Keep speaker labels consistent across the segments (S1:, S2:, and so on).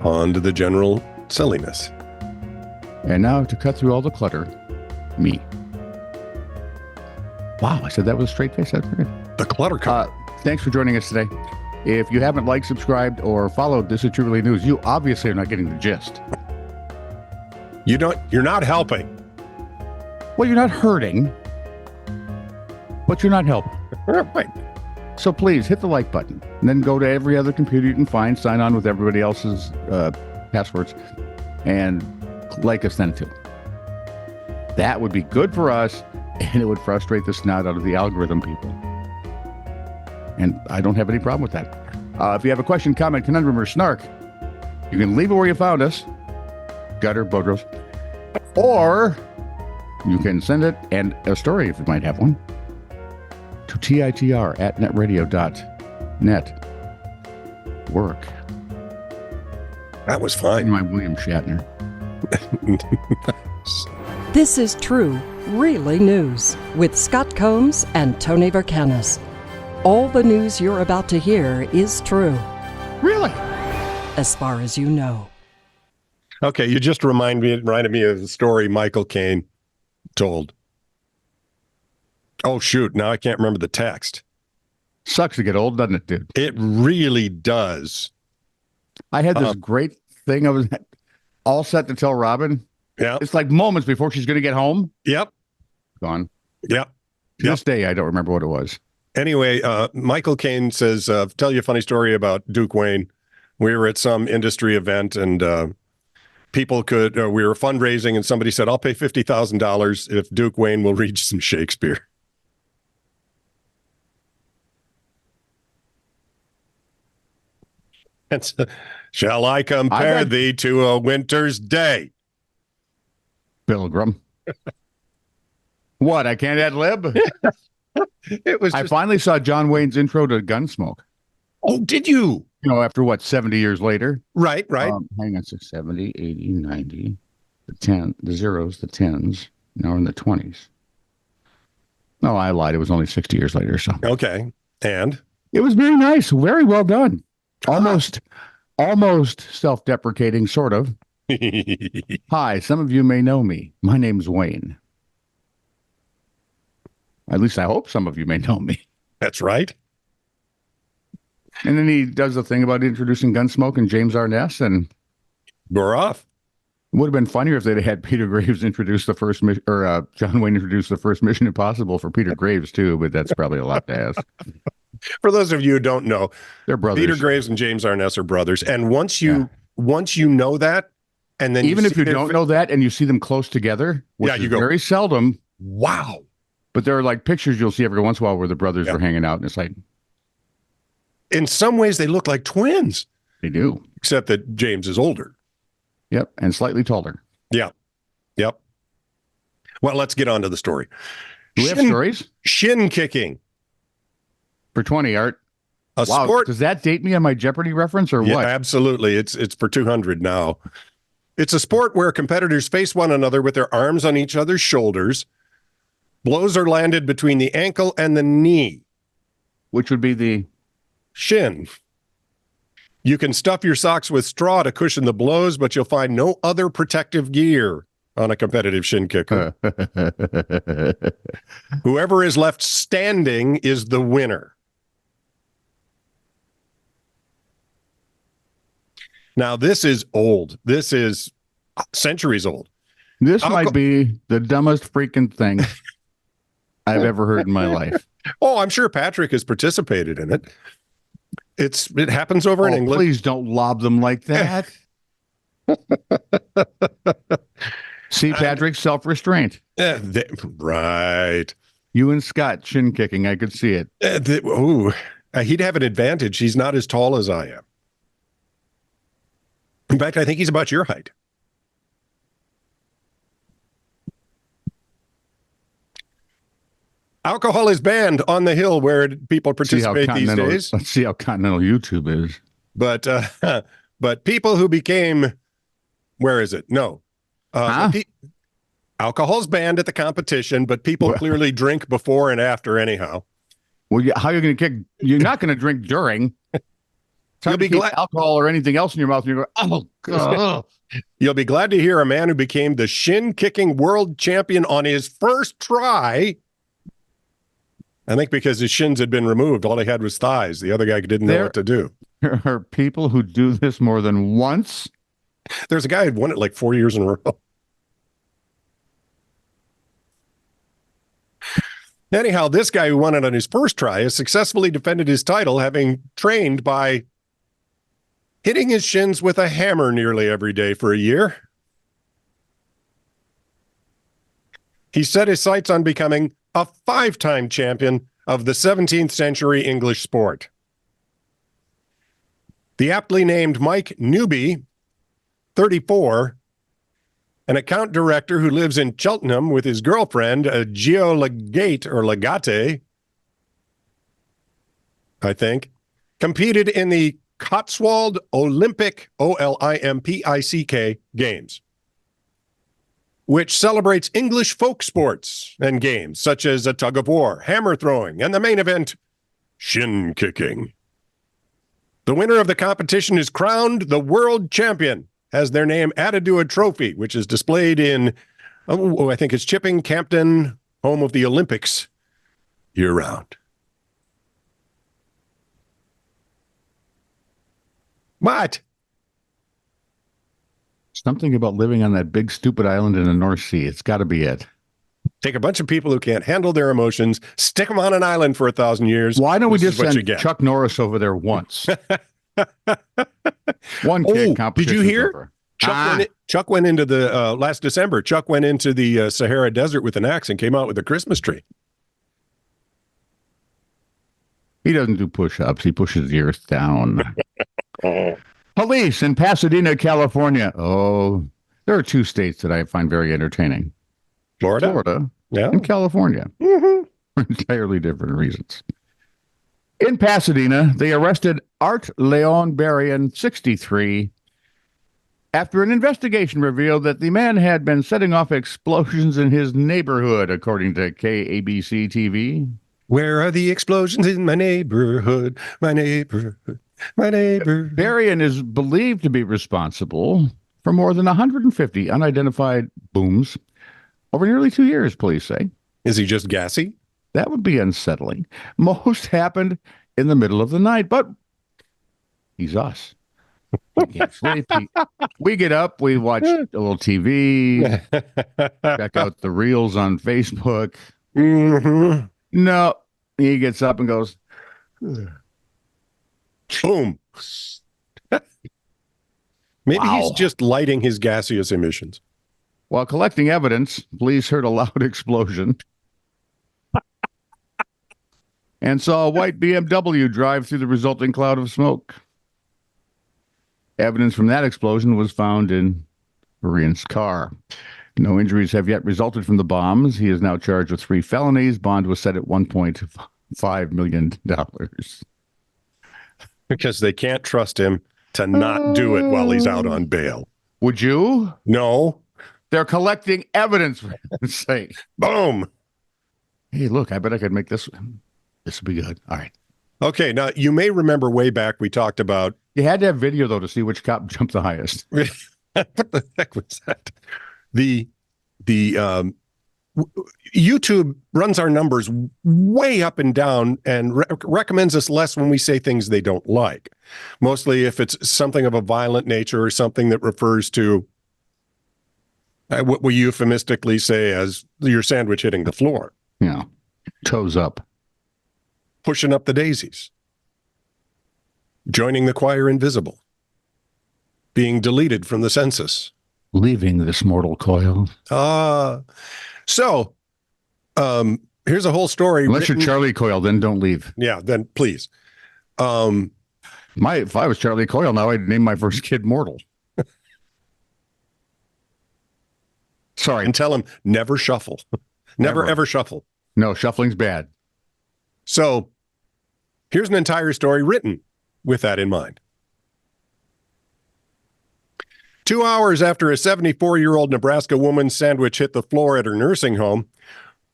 S1: on to the general silliness.
S2: And now to cut through all the clutter, me. Wow, I said that with a straight face. That's good.
S1: The clutter cut.
S2: Thanks for joining us today. If you haven't liked, subscribed, or followed This Is Truly News, you obviously are not getting the gist.
S1: You're not helping.
S2: Well, you're not hurting, but you're not helping.
S1: Right.
S2: So please hit the like button and then go to every other computer you can find, sign on with everybody else's passwords, and like us then too. That would be good for us, and it would frustrate the snot out of the algorithm people. And I don't have any problem with that. If you have a question, comment, conundrum, or snark, you can leave it where you found us, Gutter, Bodros, or you can send it, and a story if you might have one, to titr@netradio.net. Work.
S1: That was fine.
S2: My William Shatner.
S3: This is True, Really News with Scott Combs and Tony Vercanis. All the news you're about to hear is true,
S2: Really?
S3: as far as you know.
S1: Okay, you just reminded me of the story Michael Caine told. Oh, shoot. Now I can't remember the text.
S2: Sucks to get old, doesn't it, dude?
S1: It really does.
S2: I had this great thing I was all set to tell Robin.
S1: Yeah.
S2: It's like moments before she's going to get home.
S1: Yep.
S2: Gone.
S1: Yep.
S2: To this day, I don't remember what it was.
S1: Anyway, Michael Caine says, tell you a funny story about Duke Wayne. We were at some industry event and people we were fundraising and somebody said, I'll pay $50,000 if Duke Wayne will read some Shakespeare. And so, shall I compare thee to a winter's day?
S2: Pilgrim. What? I can't ad lib?
S1: It was.
S2: I finally saw John Wayne's intro to Gunsmoke.
S1: Oh, did you?
S2: You know, after what, 70 years later?
S1: Right.
S2: Hang on, 70, 80, 90, the zeros, the tens. Now we're in the 20s. No, I lied. It was only 60 years later. So
S1: Okay. And?
S2: it was very nice. Very well done. Almost self-deprecating, sort of. Hi, some of you may know me. My name's Wayne. At least I hope some of you may know me.
S1: That's right.
S2: And then he does the thing about introducing Gunsmoke and James Arness, and
S1: We're off.
S2: it would have been funnier if they'd had Peter Graves introduce the first mission, or John Wayne introduce the first Mission Impossible for Peter Graves too, but that's probably a lot to ask.
S1: For those of you who don't know,
S2: They're brothers.
S1: Peter Graves and James Arness are brothers. And once you know that, and then
S2: even if you don't know that and you see them close together, which
S1: you
S2: is
S1: go,
S2: very seldom,
S1: wow.
S2: but there are like pictures you'll see every once in a while where the brothers are hanging out, and it's like,
S1: In some ways, they look like twins,
S2: they do.
S1: except that James is older.
S2: Yep, and slightly taller.
S1: Yep. Well, let's get on to the story.
S2: Do we have stories?
S1: Shin kicking.
S2: For 20, Art.
S1: A
S2: Wow,
S1: sport.
S2: does that date me on my Jeopardy reference or
S1: Yeah,
S2: what?
S1: absolutely. It's for 200 now. It's a sport where competitors face one another with their arms on each other's shoulders. Blows are landed between the ankle and the knee.
S2: Which would be the
S1: Shin. You can stuff your socks with straw to cushion the blows, but you'll find no other protective gear on a competitive shin kicker. Whoever is left standing is the winner. Now, this is old. This is centuries old.
S2: This might be the dumbest freaking thing I've ever heard in my life.
S1: Oh, I'm sure Patrick has participated in it. It happens over in England.
S2: Please don't lob them like that. See, Patrick, self-restraint.
S1: Right.
S2: You and Scott shin kicking. I could see it.
S1: He'd have an advantage. He's not as tall as I am. In fact, I think he's about your height. Alcohol is banned on the Hill where people participate these days.
S2: Let's see how continental YouTube is.
S1: But people who became, where is it? No. Alcohol's banned at the competition, but people clearly drink before and after anyhow.
S2: Well, how are you going to kick? You're not going to drink during. You'll be glad alcohol or anything else in your mouth, and you go, oh God.
S1: You'll be glad to hear a man who became the shin kicking world champion on his first try. I think because his shins had been removed, all he had was thighs. The other guy didn't know what to do.
S2: There are people who do this more than once.
S1: There's a guy who won it like 4 years in a row. Anyhow, this guy who won it on his first try has successfully defended his title, having trained by hitting his shins with a hammer nearly every day for a year. He set his sights on becoming a 5-time champion of the 17th century English sport. The aptly named Mike Newby, 34, an account director who lives in Cheltenham with his girlfriend, Gio Legate, I think, competed in the Cotswold Olympic, Olympic Games, which celebrates English folk sports and games such as a tug of war, hammer throwing, and the main event, shin kicking. The winner of the competition is crowned the world champion, has their name added to a trophy, which is displayed in, I think it's Chipping Campden, home of the Olympics, year-round. What?
S2: Something about living on that big, stupid island in the North Sea. It's got to be it.
S1: Take a bunch of people who can't handle their emotions, stick them on an island for 1,000 years.
S2: Why don't we just send Chuck Norris over there once? One kick competition.
S1: Did you hear? Chuck went into the last December. Chuck went into the Sahara Desert with an axe and came out with a Christmas tree.
S2: He doesn't do push-ups. He pushes the earth down. Police in Pasadena, California. Oh, there are 2 states that I find very entertaining. Florida and California. Mm-hmm. For entirely different reasons. In Pasadena, they arrested Art Leon Berrien, 63, after an investigation revealed that the man had been setting off explosions in his neighborhood, according to KABC TV.
S1: Where are the explosions in my neighborhood? My neighborhood. My neighbor.
S2: Berrien is believed to be responsible for more than 150 unidentified booms over nearly 2 years, police say.
S1: Is he just gassy?
S2: That would be unsettling. Most happened in the middle of the night, but he's us. We can't sleep. We get up, we watch a little TV, check out the reels on Facebook.
S1: Mm-hmm.
S2: No, he gets up and goes,
S1: boom. Maybe he's just lighting his gaseous emissions.
S2: While collecting evidence, police heard a loud explosion and saw a white BMW drive through the resulting cloud of smoke. Evidence from that explosion was found in Berrien's car. No injuries have yet resulted from the bombs. He is now charged with 3 felonies. Bond was set at $1.5 million.
S1: Because they can't trust him to not do it while he's out on bail.
S2: Would you?
S1: No.
S2: They're collecting evidence, for heaven's sake.
S1: Boom.
S2: Hey, look, I bet I could make this one. This will be good. All right.
S1: Okay, now you may remember way back we talked about...
S2: You had to have video, though, to see which cop jumped the highest.
S1: What the heck was that? The YouTube runs our numbers way up and down and recommends us less when we say things they don't like. Mostly if it's something of a violent nature or something that refers to what we euphemistically say as your sandwich hitting the floor.
S2: Yeah. Toes up.
S1: Pushing up the daisies. Joining the choir invisible. Being deleted from the census.
S2: Leaving this mortal coil.
S1: So, here's a whole story.
S2: Unless you're Charlie Coyle, then don't leave.
S1: Yeah, then please.
S2: If I was Charlie Coyle now, I'd name my first kid Mortal. Sorry.
S1: And tell him never shuffle. Never ever shuffle.
S2: No, shuffling's bad.
S1: So, here's an entire story written with that in mind. 2 hours after a 74-year-old Nebraska woman's sandwich hit the floor at her nursing home,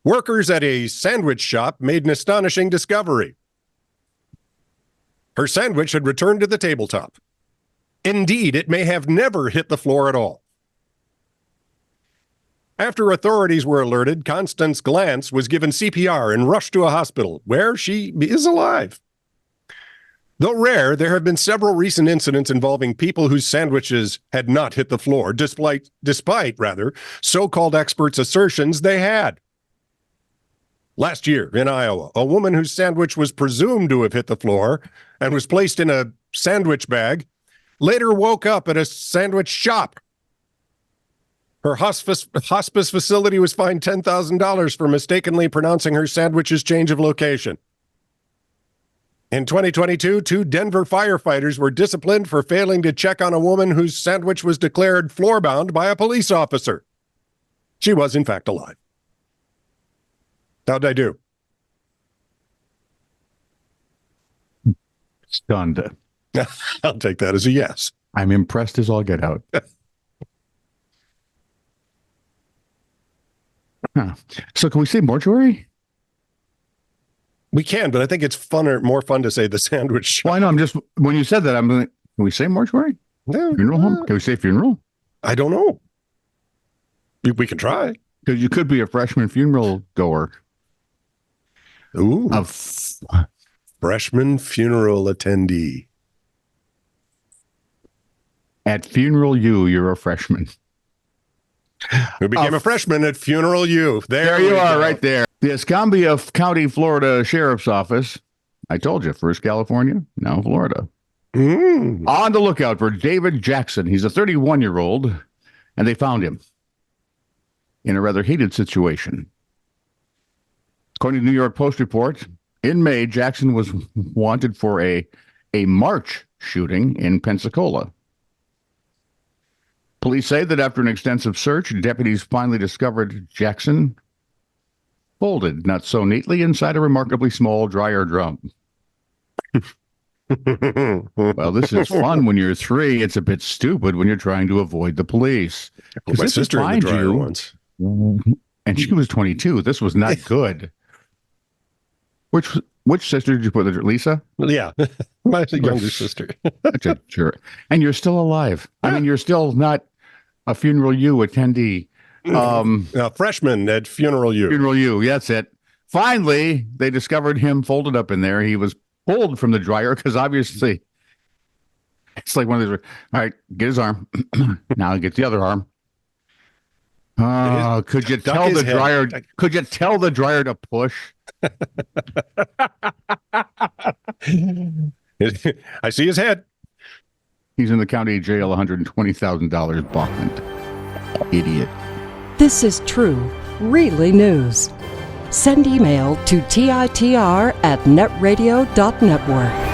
S1: workers at a sandwich shop made an astonishing discovery. Her sandwich had returned to the tabletop. Indeed, it may have never hit the floor at all. After authorities were alerted, Constance Glantz was given CPR and rushed to a hospital, where she is alive. Though rare, there have been several recent incidents involving people whose sandwiches had not hit the floor, despite so-called experts' assertions they had. Last year in Iowa, a woman whose sandwich was presumed to have hit the floor and was placed in a sandwich bag later woke up at a sandwich shop. Her hospice facility was fined $10,000 for mistakenly pronouncing her sandwich's change of location. In 2022, 2 Denver firefighters were disciplined for failing to check on a woman whose sandwich was declared floor-bound by a police officer. She was, in fact, alive. How'd I do?
S2: Stunned.
S1: I'll take that as a yes.
S2: I'm impressed as all get out. Huh. So can we say mortuary?
S1: We can, but I think it's more fun to say the sandwich shop.
S2: Well, I know. When you said that, I'm like, can we say mortuary?
S1: No,
S2: funeral home? Can we say funeral?
S1: I don't know. We can try.
S2: Because you could be a freshman funeral goer.
S1: Ooh. Freshman funeral attendee.
S2: At Funeral U, you're a freshman.
S1: Who became a freshman at Funeral U.
S2: There you are, right there. The Escambia County, Florida Sheriff's Office. I told you, first California, now Florida. On the lookout for David Jackson. He's a 31-year-old, and they found him in a rather heated situation. According to the New York Post report, in May, Jackson was wanted for a March shooting in Pensacola. Police say that after an extensive search, deputies finally discovered Jackson folded not so neatly inside a remarkably small dryer drum. Well, this is fun when you're 3. It's a bit stupid when you're trying to avoid the police.
S1: My sister in the dryer once.
S2: And she was 22. This was not good. Which sister did you put there? Lisa?
S1: Yeah, my younger sister.
S2: Such a jerk. And you're still alive. I mean, you're still not a Funeral U attendee.
S1: Freshman at Funeral U.
S2: Funeral U, that's it. Finally, they discovered him folded up in there. He was pulled from the dryer because obviously it's like one of those. All right, get his arm. Now get the other arm. Could you tell the dryer? Could you tell the dryer to push?
S1: I see his head.
S2: He's in the county jail, $120,000 bond. Idiot.
S3: This is true, really news. Send email to TITR@netradio.network.